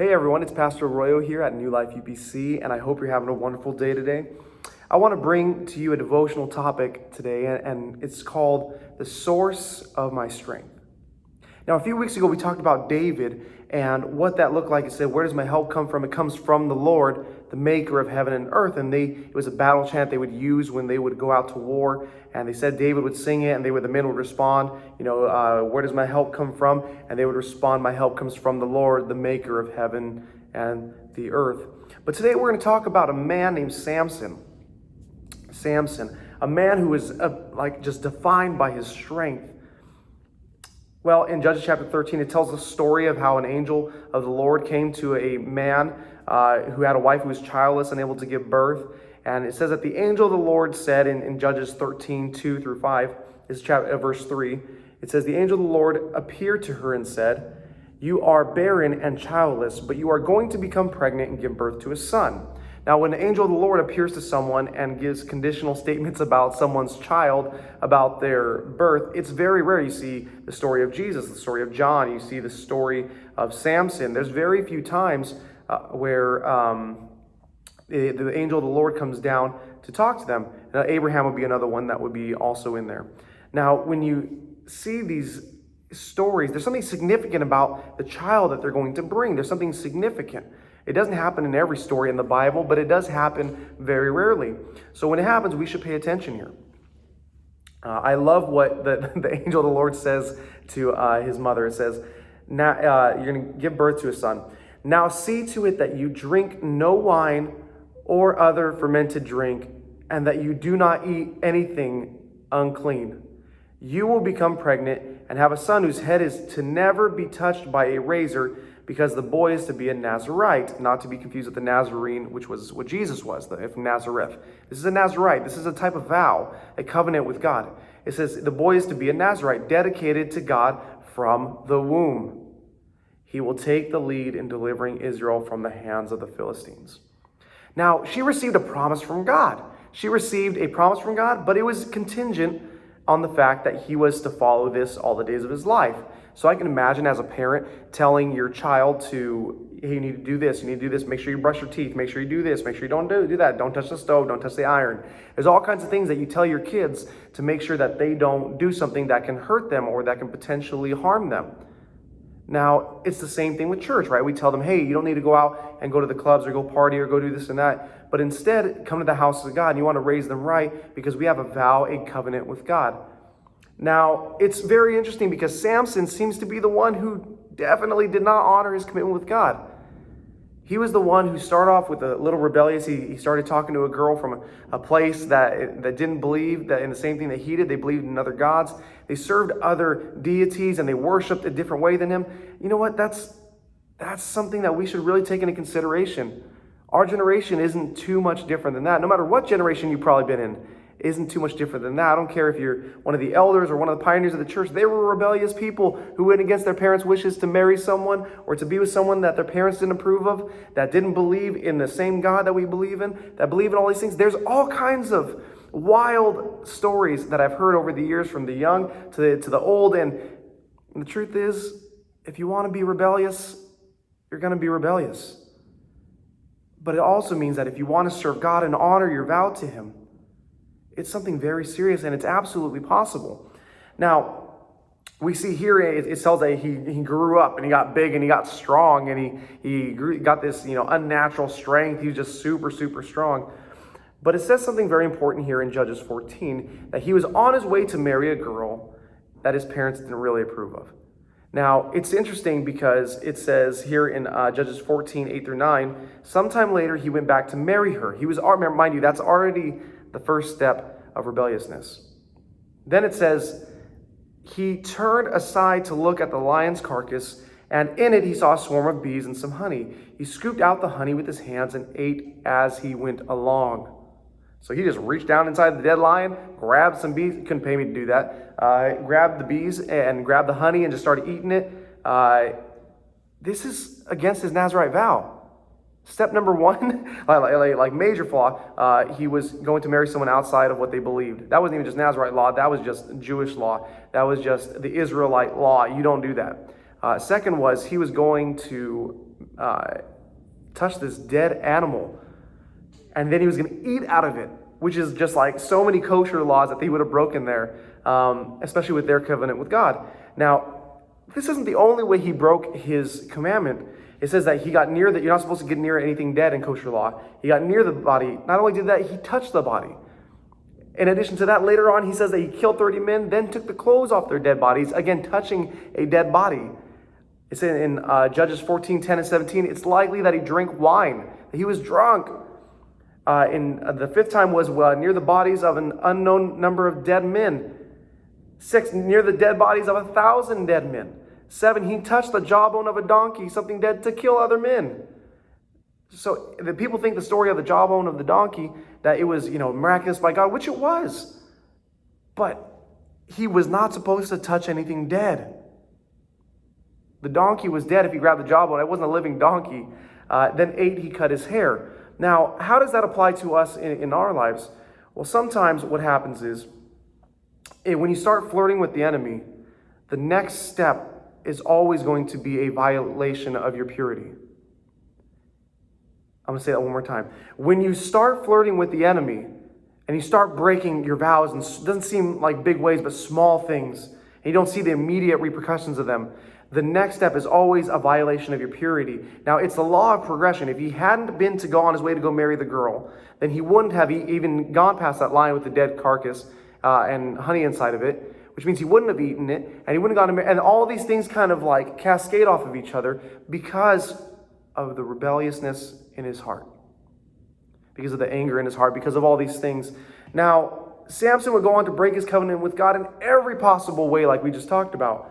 Hey everyone, it's Pastor Arroyo here at New Life UPC, and I hope you're having a wonderful day today. I want to bring to you a devotional topic today, and it's called The Source of My Strength. Now, a few weeks ago, we talked about David and what that looked like. It said, where does my help come from? It comes from the Lord, the maker of heaven and earth. And it was a battle chant they would use when they would go out to war. And they said David would sing it, and the men would respond, where does my help come from? And they would respond, my help comes from the Lord, the maker of heaven and the earth. But today we're going to talk about a man named Samson. A man who was just defined by his strength. Well, in Judges chapter 13, it tells the story of how an angel of the Lord came to a man who had a wife who was childless, unable to give birth. And it says that the angel of the Lord said in Judges 13, 2 through 5, is verse 3, it says, the angel of the Lord appeared to her and said, you are barren and childless, but you are going to become pregnant and give birth to a son. Now, when the angel of the Lord appears to someone and gives conditional statements about someone's child, about their birth, it's very rare. You see the story of Jesus, the story of John, you see the story of Samson. There's very few times where the angel of the Lord comes down to talk to them. Now, Abraham would be another one that would be also in there. Now, when you see these stories, there's something significant about the child that they're going to bring. There's something significant. It doesn't happen in every story in the Bible, but it does happen very rarely. So when it happens, we should pay attention here. I love what the angel of the Lord says to his mother. It says, now you're going to give birth to a son. Now see to it that you drink no wine or other fermented drink, and that you do not eat anything unclean. You will become pregnant and have a son whose head is to never be touched by a razor, because the boy is to be a Nazirite, not to be confused with the Nazarene, which was what Jesus was, from Nazareth. This is a Nazirite. This is a type of vow, a covenant with God. It says the boy is to be a Nazirite, dedicated to God from the womb. He will take the lead in delivering Israel from the hands of the Philistines. Now, she received a promise from God. She received a promise from God, but it was contingent on the fact that he was to follow this all the days of his life. So I can imagine as a parent telling your child to, hey, you need to do this, you need to do this, make sure you brush your teeth, make sure you do this, make sure you don't do that, don't touch the stove, don't touch the iron. There's all kinds of things that you tell your kids to make sure that they don't do something that can hurt them or that can potentially harm them. Now, it's the same thing with church, right? We tell them, hey, you don't need to go out and go to the clubs or go party or go do this and that. But instead, come to the house of God, and you want to raise them right because we have a vow, a covenant with God. Now, it's very interesting because Samson seems to be the one who definitely did not honor his commitment with God. He was the one who started off with a little rebellious. He started talking to a girl from a place that didn't believe that in the same thing that he did. They believed in other gods. They served other deities and they worshiped a different way than him. You know what? That's something that we should really take into consideration. Our generation isn't too much different than that. No matter what generation you've probably been in, isn't too much different than that. I don't care if you're one of the elders or one of the pioneers of the church. They were rebellious people who went against their parents' wishes to marry someone or to be with someone that their parents didn't approve of, that didn't believe in the same God that we believe in, that believe in all these things. There's all kinds of wild stories that I've heard over the years, from the young to the old. And the truth is, if you want to be rebellious, you're going to be rebellious. But it also means that if you want to serve God and honor your vow to Him, it's something very serious, and it's absolutely possible. Now, we see here it tells that he grew up and he got big and he got strong and he got this unnatural strength. He was just super, super strong. But it says something very important here in Judges 14, that he was on his way to marry a girl that his parents didn't really approve of. Now, it's interesting because it says here in Judges 14, 8 through 9, sometime later he went back to marry her. He was, mind you, that's already the first step of rebelliousness. Then it says, he turned aside to look at the lion's carcass, and in it he saw a swarm of bees and some honey. He scooped out the honey with his hands and ate as he went along. So he just reached down inside the dead lion, grabbed some bees. He couldn't pay me to do that. Grabbed the bees and grabbed the honey and just started eating it. This is against his Nazirite vow. Step number one, like major flaw, he was going to marry someone outside of what they believed. That wasn't even just Nazirite law. That was just Jewish law. That was just the Israelite law. You don't do that. Second was he was going to touch this dead animal, and then he was going to eat out of it, which is just like so many kosher laws that they would have broken there, especially with their covenant with God. Now, this isn't the only way he broke his commandment. It says that he got near that you're not supposed to get near anything dead in kosher law. He got near the body. Not only did that, he touched the body. In addition to that, later on, he says that he killed 30 men, then took the clothes off their dead bodies, again, touching a dead body. It's in Judges 14, 10 and 17. It's likely that he drank wine, that he was drunk. The fifth time was near the bodies of an unknown number of dead men. 6, near the dead bodies of 1,000 dead men. 7, he touched the jawbone of a donkey, something dead, to kill other men. So the people think the story of the jawbone of the donkey, that it was, miraculous by God, which it was. But he was not supposed to touch anything dead. The donkey was dead if he grabbed the jawbone. It wasn't a living donkey. Then 8, he cut his hair. Now, how does that apply to us in our lives? Well, sometimes what happens is, when you start flirting with the enemy, the next step is always going to be a violation of your purity. I'm going to say that one more time. When you start flirting with the enemy and you start breaking your vows, and it doesn't seem like big ways, but small things, and you don't see the immediate repercussions of them, the next step is always a violation of your purity. Now, it's the law of progression. If he hadn't been to go on his way to go marry the girl, then he wouldn't have even gone past that line with the dead carcass and honey inside of it, which means he wouldn't have eaten it, and he wouldn't have gone to marry. And all these things kind of like cascade off of each other because of the rebelliousness in his heart, because of the anger in his heart, because of all these things. Now, Samson would go on to break his covenant with God in every possible way, like we just talked about.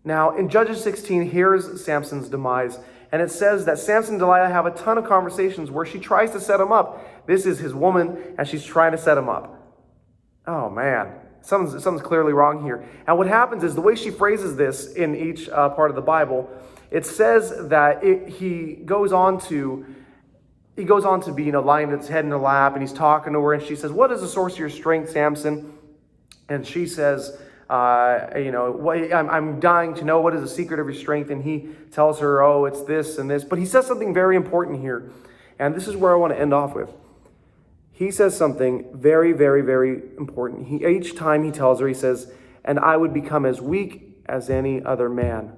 Now, in Judges 16, here's Samson's demise. And it says that Samson and Delilah have a ton of conversations where she tries to set him up. This is his woman, and she's trying to set him up. Oh, man. Something's clearly wrong here. And what happens is, the way she phrases this in each part of the Bible, it says that he goes on to be, lying his head in her lap, and he's talking to her, and she says, "What is the source of your strength, Samson?" And she says, I'm dying to know what is the secret of your strength. And he tells her, "Oh, it's this and this." But he says something very important here. And this is where I want to end off with. He says something very, very, very important. Each time he tells her, he says, "And I would become as weak as any other man."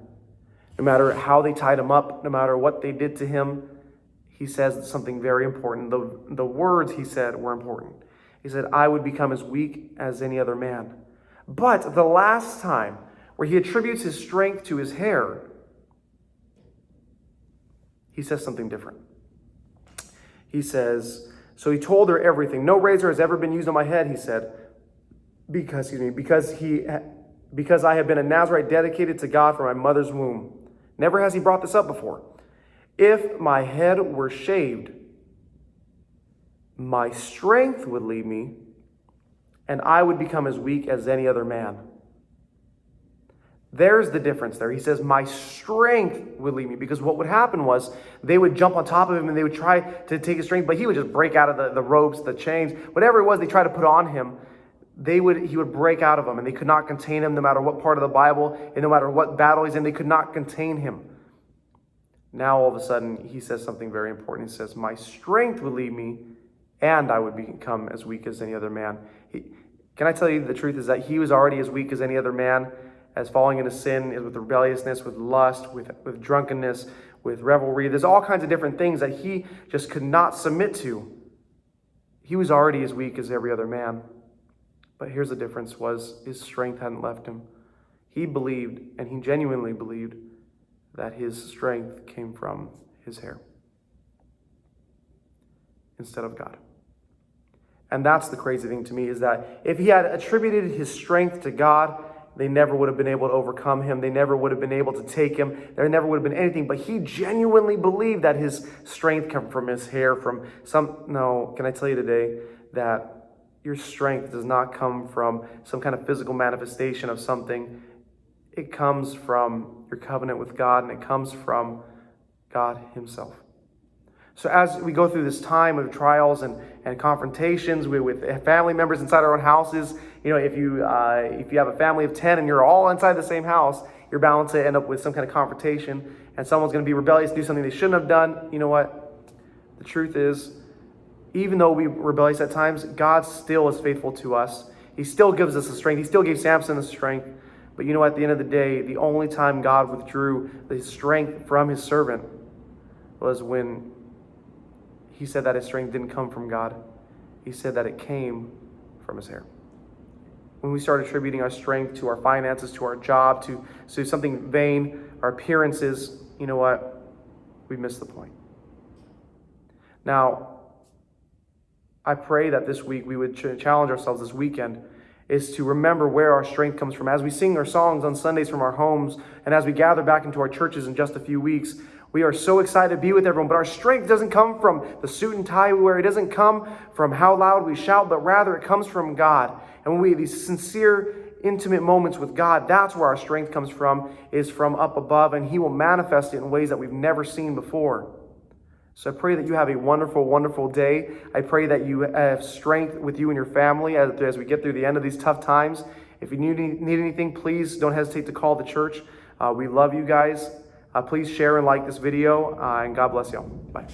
No matter how they tied him up, no matter what they did to him, he says something very important. The words he said were important. He said, "I would become as weak as any other man." But the last time, where he attributes his strength to his hair, he says something different. He says, "So he told her everything. No razor has ever been used on my head," he said, because I have been a Nazirite dedicated to God from my mother's womb. Never has he brought this up before. If my head were shaved, my strength would leave me, and I would become as weak as any other man." There's the difference there. He says, my strength would leave me. Because what would happen was they would jump on top of him and they would try to take his strength, but he would just break out of the ropes, the chains, whatever it was they tried to put on him. He would break out of them, and they could not contain him no matter what part of the Bible and no matter what battle he's in. They could not contain him. Now all of a sudden he says something very important. He says, my strength would leave me, and I would become as weak as any other man. Can I tell you the truth is that he was already as weak as any other man, as falling into sin, with rebelliousness, with lust, with drunkenness, with revelry. There's all kinds of different things that he just could not submit to. He was already as weak as every other man. But here's the difference, was his strength hadn't left him. He believed, and he genuinely believed, that his strength came from his hair instead of God. And that's the crazy thing to me, is that if he had attributed his strength to God, they never would have been able to overcome him. They never would have been able to take him. There never would have been anything. But he genuinely believed that his strength came from his hair, from No, can I tell you today that your strength does not come from some kind of physical manifestation of something. It comes from your covenant with God, and it comes from God himself. So as we go through this time of trials and confrontations with family members inside our own houses, If you have a family of 10 and you're all inside the same house, you're bound to end up with some kind of confrontation, and someone's going to be rebellious, do something they shouldn't have done. You know what? The truth is, even though we're rebellious at times, God still is faithful to us. He still gives us the strength. He still gave Samson the strength. But you know, at the end of the day, the only time God withdrew the strength from his servant was when he said that his strength didn't come from God. He said that it came from his hair. When we start attributing our strength to our finances, to our job, to something vain, our appearances, you know what? We missed the point. Now, I pray that this week we would challenge ourselves this weekend is to remember where our strength comes from. As we sing our songs on Sundays from our homes, and as we gather back into our churches in just a few weeks, we are so excited to be with everyone, but our strength doesn't come from the suit and tie we wear. It doesn't come from how loud we shout, but rather it comes from God. And when we have these sincere, intimate moments with God, that's where our strength comes from, is from up above, and He will manifest it in ways that we've never seen before. So I pray that you have a wonderful, wonderful day. I pray that you have strength with you and your family as we get through the end of these tough times. If you need anything, please don't hesitate to call the church. We love you guys. Please share and like this video, and God bless you all. Bye.